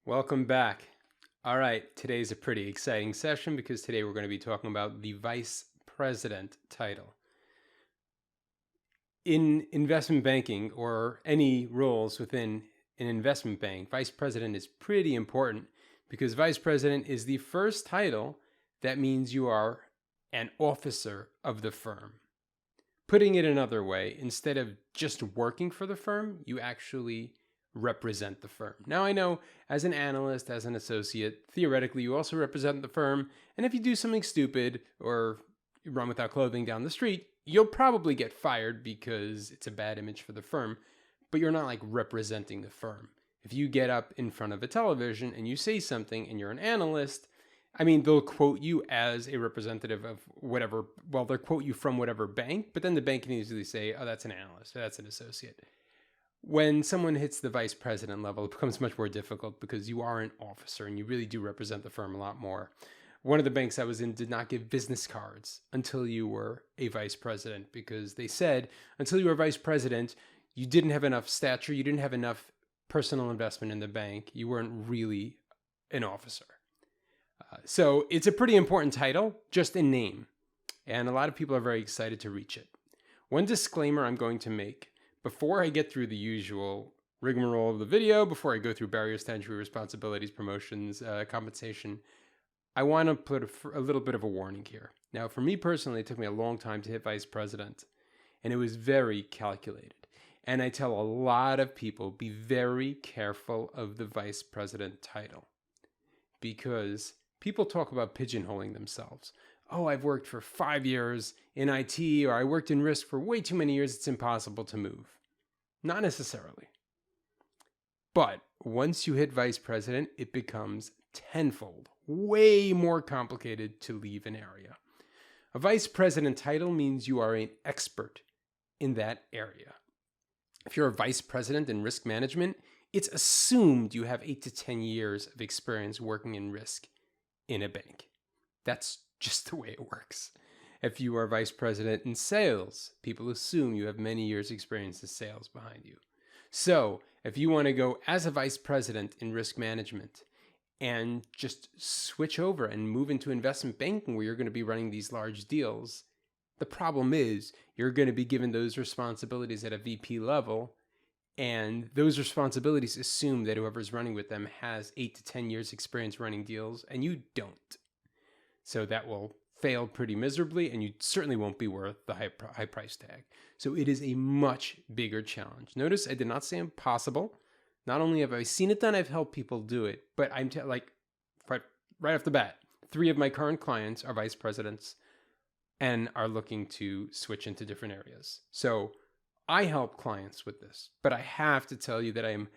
Welcome back. All right, today's a pretty exciting session because today we're going to be talking about the vice president title. In investment banking or any roles within an investment bank, vice president is pretty important because vice president is the first title that means you are an officer of the firm. Putting it another way, instead of just working for the firm, you actually represent the firm. Now, I know as an analyst, as an associate, theoretically, you also represent the firm. And if you do something stupid or you run without clothing down the street, you'll probably get fired because it's a bad image for the firm, but you're not like representing the firm. If you get up in front of a television and you say something and you're an analyst, I mean, they'll quote you as a representative of whatever, well, they'll quote you from whatever bank, but then the bank can easily say, oh, that's an analyst, or that's an associate. When someone hits the vice president level, it becomes much more difficult because you are an officer and you really do represent the firm a lot more. One of the banks I was in did not give business cards until you were a vice president because they said until you were vice president, you didn't have enough stature, you didn't have enough personal investment in the bank, you weren't really an officer. So it's a pretty important title, just in name. And a lot of people are very excited to reach it. One disclaimer I'm going to make before I get through the usual rigmarole of the video, before I go through barriers to entry, responsibilities, promotions, compensation, I want to put a little bit of a warning here. Now, for me personally, it took me a long time to hit vice president, and it was very calculated. And I tell a lot of people, be very careful of the vice president title because people talk about pigeonholing themselves. Oh, I've worked for 5 years in IT, or I worked in risk for way too many years, it's impossible to move. Not necessarily. But once you hit vice president, it becomes tenfold, way more complicated to leave an area. A vice president title means you are an expert in that area. If you're a vice president in risk management, it's assumed you have 8 to 10 years of experience working in risk in a bank. That's just the way it works. If you are vice president in sales, people assume you have many years experience in sales behind you. So if you want to go as a vice president in risk management and just switch over and move into investment banking where you're going to be running these large deals, the problem is you're going to be given those responsibilities at a VP level, and those responsibilities assume that whoever's running with them has 8 to 10 years experience running deals, and you don't. So that will fail pretty miserably, and you certainly won't be worth the high price tag. So it is a much bigger challenge. Notice I did not say impossible. Not only have I seen it done, I've helped people do it, but I'm right off the bat, 3 of my current clients are vice presidents and are looking to switch into different areas. So I help clients with this, but I have to tell you that I am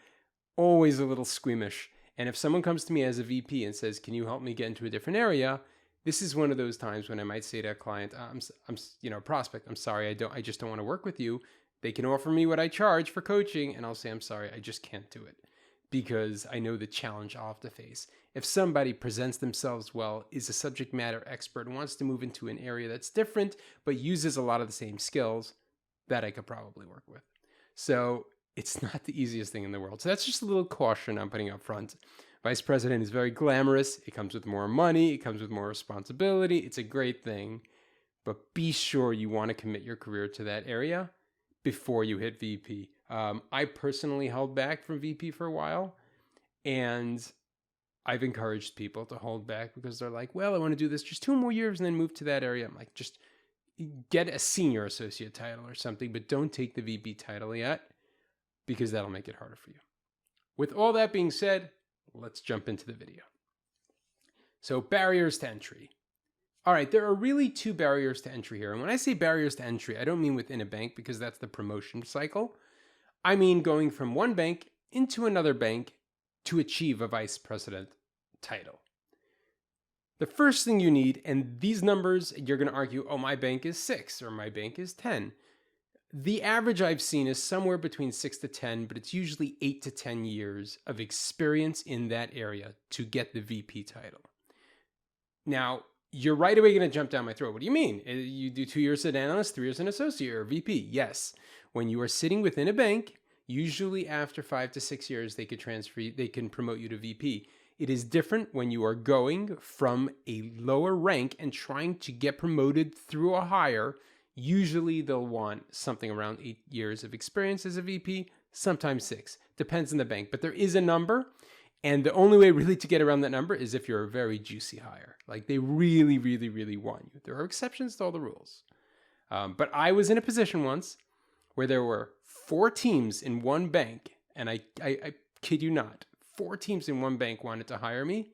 always a little squeamish. And if someone comes to me as a VP and says, "Can you help me get into a different area?" This is one of those times when I might say to a client, a prospect, "I'm sorry, I just don't want to work with you." They can offer me what I charge for coaching, and I'll say, "I'm sorry, I just can't do it," because I know the challenge I'll have to face. If somebody presents themselves well, is a subject matter expert, and wants to move into an area that's different, but uses a lot of the same skills, that I could probably work with. So it's not the easiest thing in the world. So that's just a little caution I'm putting up front. Vice president is very glamorous. It comes with more money. It comes with more responsibility. It's a great thing. But be sure you want to commit your career to that area before you hit VP. I personally held back from VP for a while, and I've encouraged people to hold back because they're like, well, I want to do this just 2 more years and then move to that area. I'm like, just get a senior associate title or something, but don't take the VP title yet because that'll make it harder for you. With all that being said, let's jump into the video. So barriers to entry. All right, there are really 2 barriers to entry here. And when I say barriers to entry, I don't mean within a bank because that's the promotion cycle. I mean going from one bank into another bank to achieve a vice president title. The first thing you need, and these numbers, you're going to argue, oh, my bank is 6 or my bank is 10. The average I've seen is somewhere between 6 to 10, but it's usually 8 to 10 years of experience in that area to get the VP title. Now, you're right away going to jump down my throat. What do you mean? You do 2 years as an analyst, 3 years as an associate or VP? Yes. When you are sitting within a bank, Usually after 5 to 6 years, they can promote you to VP. It is different when you are going from a lower rank and trying to get promoted through a higher. Usually they'll want something around 8 years of experience as a VP, sometimes 6. Depends on the bank, but there is a number. And the only way really to get around that number is if you're a very juicy hire. Like they really, really, really want you. There are exceptions to all the rules. But I was in a position once where there were 4 teams in one bank. And I kid you not, 4 teams in one bank wanted to hire me.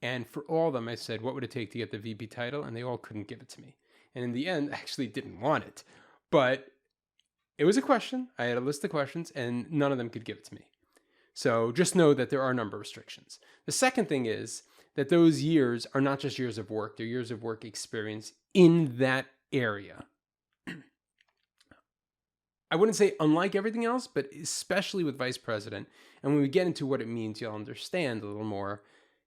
And for all of them, I said, what would it take to get the VP title? And they all couldn't give it to me. And in the end, I actually didn't want it. But it was a question. I had a list of questions and none of them could give it to me. So just know that there are a number of restrictions. The second thing is that those years are not just years of work, they're years of work experience in that area. I wouldn't say unlike everything else, but especially with vice president. And when we get into what it means, you'll understand a little more.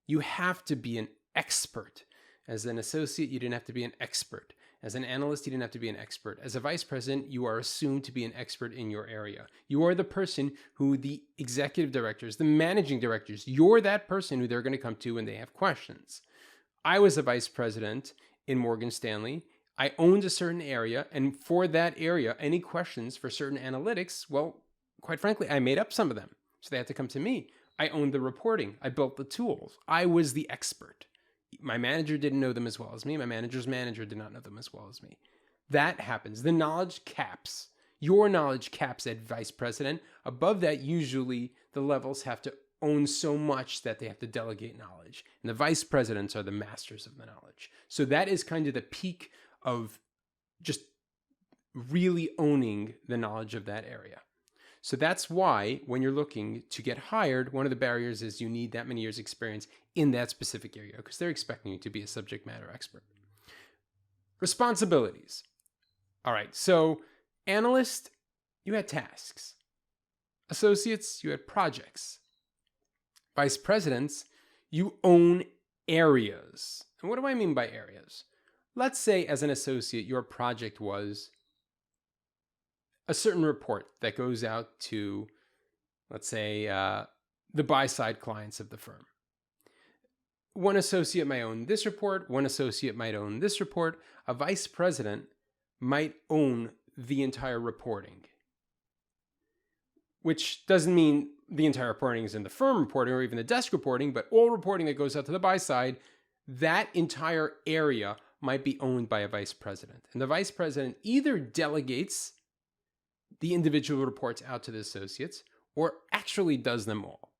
You have to be an expert. As an associate, you didn't have to be an expert. As an analyst, you didn't have to be an expert. As a vice president, you are assumed to be an expert in your area. You are the person who the executive directors, the managing directors, you're that person who they're going to come to when they have questions. I was a vice president in Morgan Stanley. I owned a certain area, and for that area, any questions for certain analytics, well, quite frankly, I made up some of them. So they had to come to me. I owned the reporting. I built the tools. I was the expert. My manager didn't know them as well as me. My manager's manager did not know them as well as me. That happens. The knowledge caps. Your knowledge caps at vice president. Above that, usually the levels have to own so much that they have to delegate knowledge. And the vice presidents are the masters of the knowledge. So that is kind of the peak of just really owning the knowledge of that area. So that's why when you're looking to get hired, one of the barriers is you need that many years experience in that specific area because they're expecting you to be a subject matter expert. Responsibilities. All right, so analyst, you had tasks. Associates, you had projects. Vice presidents, you own areas. And what do I mean by areas? Let's say as an associate, your project was a certain report that goes out to, let's say, the buy-side clients of the firm. One associate might own this report. One associate might own this report. A vice president might own the entire reporting, which doesn't mean the entire reporting is in the firm reporting or even the desk reporting, but all reporting that goes out to the buy-side, that entire area might be owned by a vice president. And the vice president either delegates the individual reports out to the associates or actually does them all.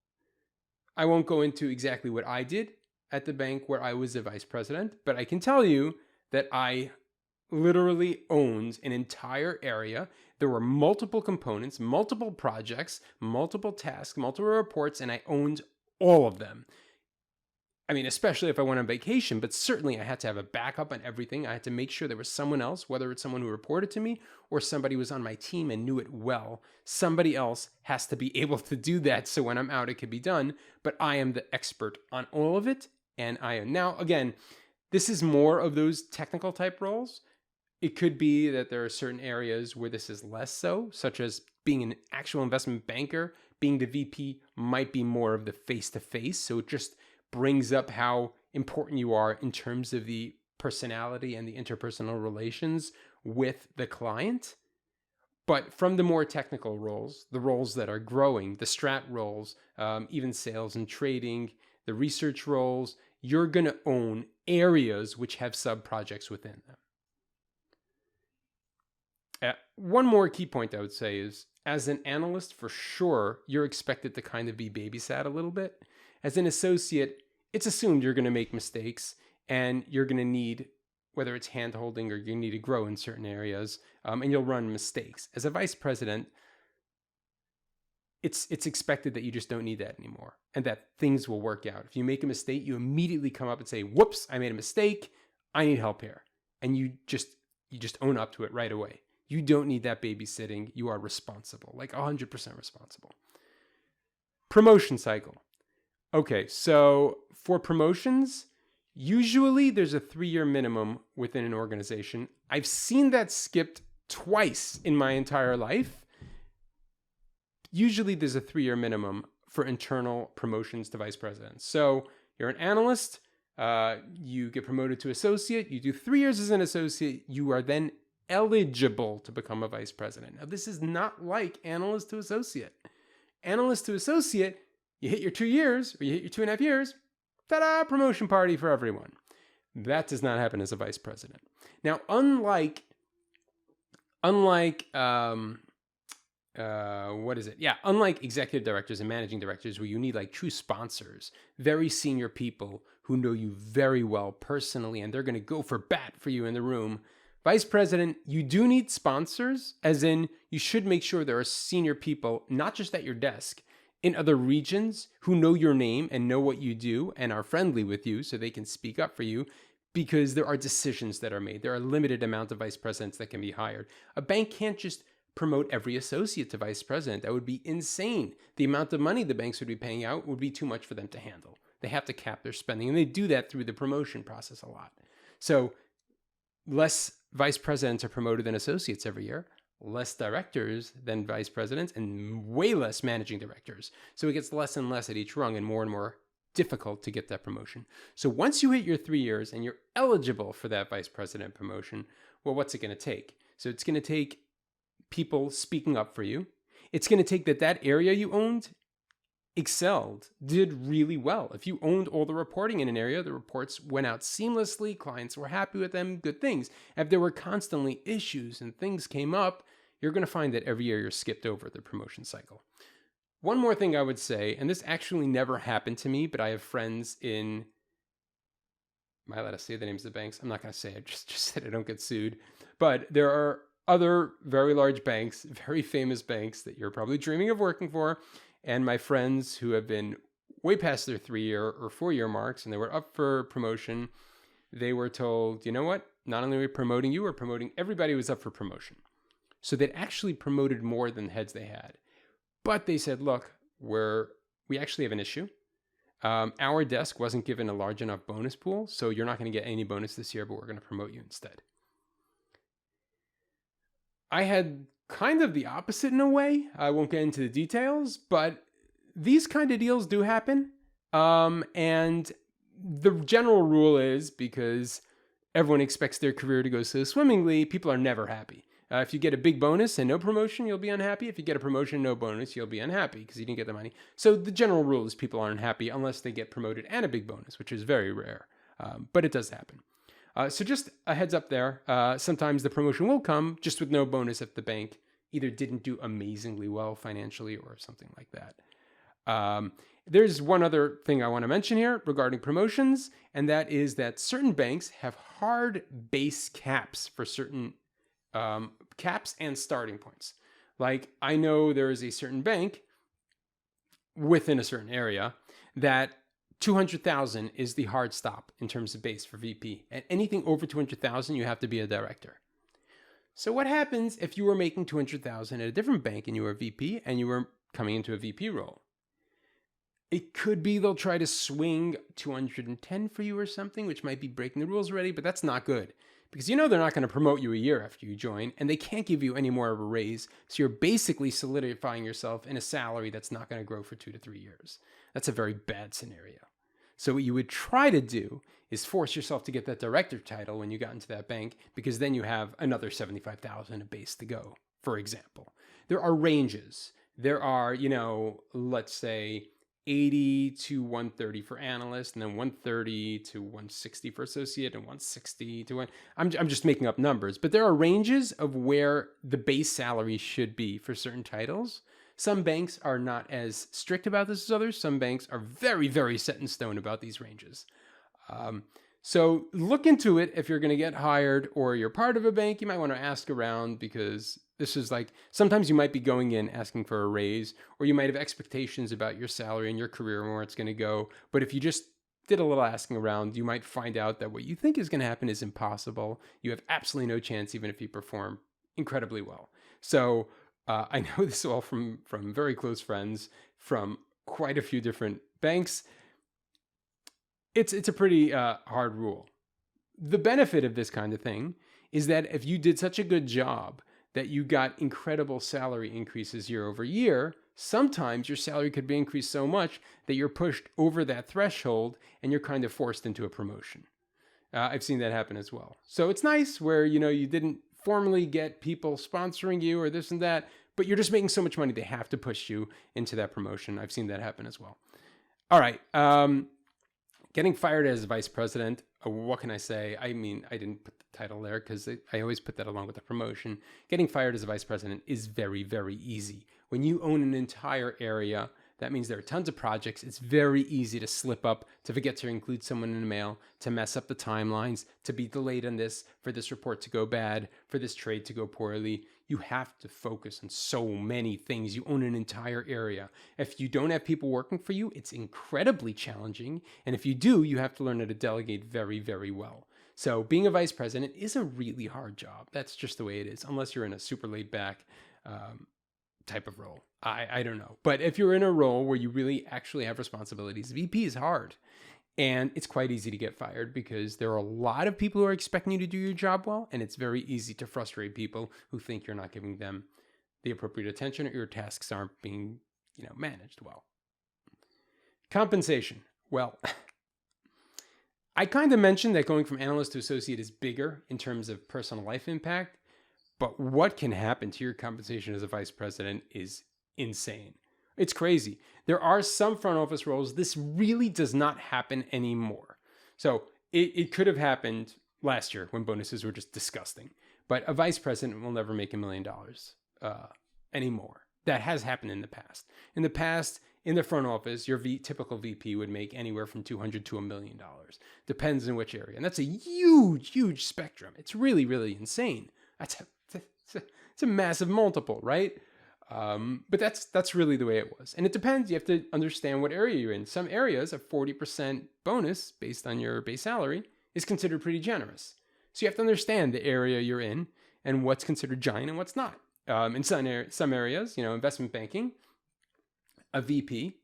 I won't go into exactly what I did at the bank where I was the vice president, but I can tell you that I literally owned an entire area. There were multiple components, multiple projects, multiple tasks, multiple reports, and I owned all of them. I mean, especially if I went on vacation, but certainly I had to have a backup on everything. I had to make sure there was someone else, whether it's someone who reported to me or somebody who was on my team and knew it well. Somebody else has to be able to do that so when I'm out, it can be done. But I am the expert on all of it. And I am. Now, again, this is more of those technical type roles. It could be that there are certain areas where this is less so, such as being an actual investment banker. Being the VP might be more of the face-to-face. So it just brings up how important you are in terms of the personality and the interpersonal relations with the client. But from the more technical roles, the roles that are growing, the strat roles, even sales and trading, the research roles, you're going to own areas which have sub-projects within them. One more key point I would say is, as an analyst, for sure, you're expected to kind of be babysat a little bit. As an associate, it's assumed you're going to make mistakes and you're going to need, whether it's hand-holding or you need to grow in certain areas, and you'll run mistakes. As a vice president, it's expected that you just don't need that anymore and that things will work out. If you make a mistake, you immediately come up and say, whoops, I made a mistake. I need help here. And you just own up to it right away. You don't need that babysitting. You are responsible, like 100% responsible. Promotion cycle. Okay, so for promotions, usually there's a 3-year minimum within an organization. I've seen that skipped twice in my entire life. usually there's a 3-year minimum for internal promotions to vice president. So you're an analyst, you get promoted to associate, you do 3 years as an associate, you are then eligible to become a vice president. Now, this is not like analyst to associate. Analyst to associate, you hit your 2 years, or you hit your 2.5 years, ta-da, promotion party for everyone. That does not happen as a vice president. Now, unlike executive directors and managing directors, where you need like true sponsors, very senior people who know you very well personally, and they're going to go for bat for you in the room. Vice president, you do need sponsors, as in you should make sure there are senior people, not just at your desk, in other regions who know your name and know what you do and are friendly with you so they can speak up for you, because there are decisions that are made. There are a limited amount of vice presidents that can be hired. A bank can't just promote every associate to vice president. That would be insane. The amount of money the banks would be paying out would be too much for them to handle. They have to cap their spending, and they do that through the promotion process a lot. So less vice presidents are promoted than associates every year, less directors than vice presidents, and way less managing directors. So it gets less and less at each rung and more difficult to get that promotion. So once you hit your 3 years and you're eligible for that vice president promotion, well, what's it going to take? So it's going to take people speaking up for you. It's going to take that area you owned excelled, did really well. If you owned all the reporting in an area, the reports went out seamlessly, clients were happy with them, good things. If there were constantly issues and things came up, you're going to find that every year you're skipped over the promotion cycle. One more thing I would say, and this actually never happened to me, but I have friends in, am I allowed to say the names of the banks? I'm not going to say it, just said I don't get sued. But there are other very large banks, very famous banks that you're probably dreaming of working for. And my friends who have been way past their 3-year or 4-year marks and they were up for promotion, they were told, you know what? Not only are we promoting you, we're promoting everybody who was up for promotion. So they'd actually promoted more than heads they had. But they said, look, we actually have an issue. Our desk wasn't given a large enough bonus pool, so you're not going to get any bonus this year, but we're going to promote you instead. I had kind of the opposite in a way. I won't get into the details, but these kind of deals do happen. And the general rule is, because everyone expects their career to go so swimmingly, people are never happy. If you get a big bonus and no promotion, you'll be unhappy. If you get a promotion, no bonus, you'll be unhappy because you didn't get the money. So the general rule is people aren't happy unless they get promoted and a big bonus, which is very rare. But it does happen. So just a heads up there. Sometimes the promotion will come just with no bonus if the bank either didn't do amazingly well financially or something like that. There's one other thing I want to mention here regarding promotions, and that is that certain banks have hard base caps for certain caps and starting points. Like, I know there is a certain bank within a certain area that 200,000 is the hard stop in terms of base for VP. And anything over 200,000, you have to be a director. So what happens if you were making 200,000 at a different bank and you were a VP and you were coming into a VP role? It could be they'll try to swing 210 for you or something, which might be breaking the rules already, but that's not good. Because you know they're not going to promote you a year after you join, and they can't give you any more of a raise. So you're basically solidifying yourself in a salary that's not going to grow for 2 to 3 years. That's a very bad scenario. So what you would try to do is force yourself to get that director title when you got into that bank, because then you have another 75,000 a base to go, for example. There are ranges. There are, let's say 80 to 130 for analyst, and then 130 to 160 for associate, and 160 to one. I'm just making up numbers, but there are ranges of where the base salary should be for certain titles. Some banks are not as strict about this as others. Some banks are very, very set in stone about these ranges. So look into it. If you're going to get hired or you're part of a bank, you might want to ask around, because this is like, sometimes you might be going in asking for a raise, or you might have expectations about your salary and your career and where it's going to go. But if you just did a little asking around, you might find out that what you think is going to happen is impossible. You have absolutely no chance, even if you perform incredibly well. So I know this all from very close friends from quite a few different banks. It's a pretty hard rule. The benefit of this kind of thing is that if you did such a good job that you got incredible salary increases year over year, sometimes your salary could be increased so much that you're pushed over that threshold and you're kind of forced into a promotion. I've seen that happen as well. So it's nice where, you didn't formally get people sponsoring you or this and that, but you're just making so much money they have to push you into that promotion. I've seen that happen as well. All right. Getting fired as vice president, what can I say? I mean, I didn't put the title there because I always put that along with the promotion. Getting fired as a vice president is very, very easy. When you own an entire area, that means there are tons of projects. It's very easy to slip up, to forget to include someone in the mail, to mess up the timelines, to be delayed on this, for this report to go bad, for this trade to go poorly. You have to focus on so many things. You own an entire area. If you don't have people working for you, it's incredibly challenging. And if you do, you have to learn how to delegate very, very well. So being a vice president is a really hard job. That's just the way it is, unless you're in a super laid back type of role. I don't know. But if you're in a role where you really actually have responsibilities, VP is hard. And it's quite easy to get fired because there are a lot of people who are expecting you to do your job well. And it's very easy to frustrate people who think you're not giving them the appropriate attention or your tasks aren't being, managed well. Compensation. Well, I kind of mentioned that going from analyst to associate is bigger in terms of personal life impact. But what can happen to your compensation as a vice president is insane. It's crazy. There are some front office roles. This really does not happen anymore. So it could have happened last year when bonuses were just disgusting. But a vice president will never make $1 million anymore. That has happened in the past. In the past, in the front office, your typical VP would make anywhere from $200,000 to $1 million. Depends on which area. And that's a huge, huge spectrum. It's really, really insane. It's a massive multiple, right? But that's really the way it was. And it depends. You have to understand what area you're in. Some areas, a 40% bonus based on your base salary is considered pretty generous. So you have to understand the area you're in and what's considered giant and what's not. In some areas, investment banking, a VP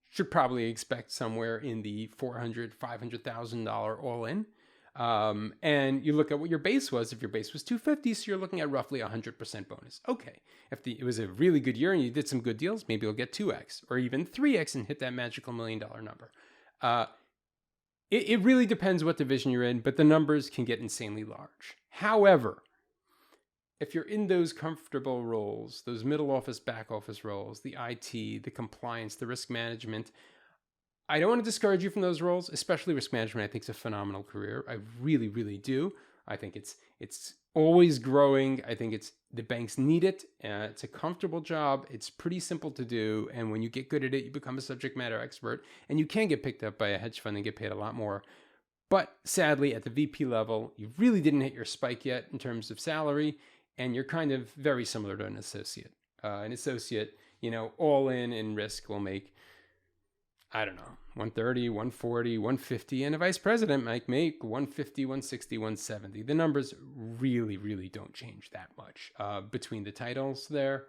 should probably expect somewhere in the $400,000, $500,000 all in. And you look at what your base was. If your base was 250, so you're looking at roughly 100% bonus. Okay. If it was a really good year and you did some good deals, maybe you'll get 2x or even 3x and hit that magical $1 million number. It really depends what division you're in, but the numbers can get insanely large. However, if you're in those comfortable roles, those middle office, back office roles, the IT, the compliance, the risk management, I don't want to discourage you from those roles, especially risk management. I think it's a phenomenal career. I really, really do. I think it's always growing. I think the banks need it. It's a comfortable job. It's pretty simple to do. And when you get good at it, you become a subject matter expert. And you can get picked up by a hedge fund and get paid a lot more. But sadly, at the VP level, you really didn't hit your spike yet in terms of salary. And you're kind of very similar to an associate. An associate, all in risk will make, I don't know, 130, 140, 150, and a vice president might make 150, 160, 170. The numbers really, really don't change that much between the titles there.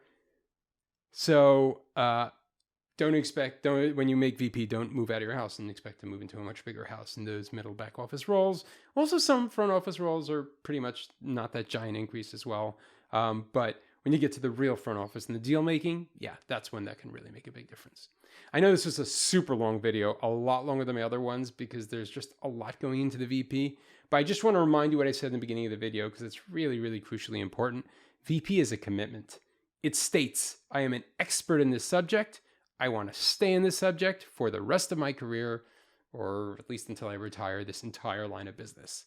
So when you make VP, don't move out of your house and expect to move into a much bigger house in those middle back office roles. Also, some front office roles are pretty much not that giant increase as well. But when you get to the real front office and the deal making, yeah, that's when that can really make a big difference. I know this was a super long video, a lot longer than my other ones because there's just a lot going into the VP. But I just want to remind you what I said in the beginning of the video because it's really, really crucially important. VP is a commitment. It states, I am an expert in this subject. I want to stay in this subject for the rest of my career, or at least until I retire this entire line of business.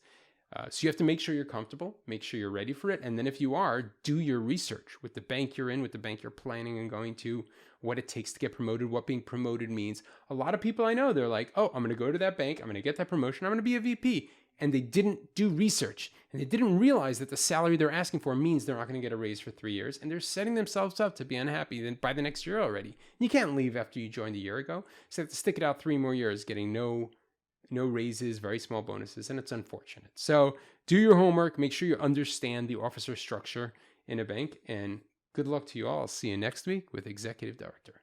So you have to make sure you're comfortable, make sure you're ready for it. And then if you are, do your research with the bank you're in, with the bank you're planning and going to, what it takes to get promoted, what being promoted means. A lot of people I know, they're like, oh, I'm going to go to that bank. I'm going to get that promotion. I'm going to be a VP. And they didn't do research. And they didn't realize that the salary they're asking for means they're not going to get a raise for 3 years. And they're setting themselves up to be unhappy by the next year already. You can't leave after you joined a year ago. So you have to stick it out 3 more years, getting no raises, very small bonuses, and it's unfortunate. So do your homework, make sure you understand the officer structure in a bank, and good luck to you all. I'll see you next week with Executive Director.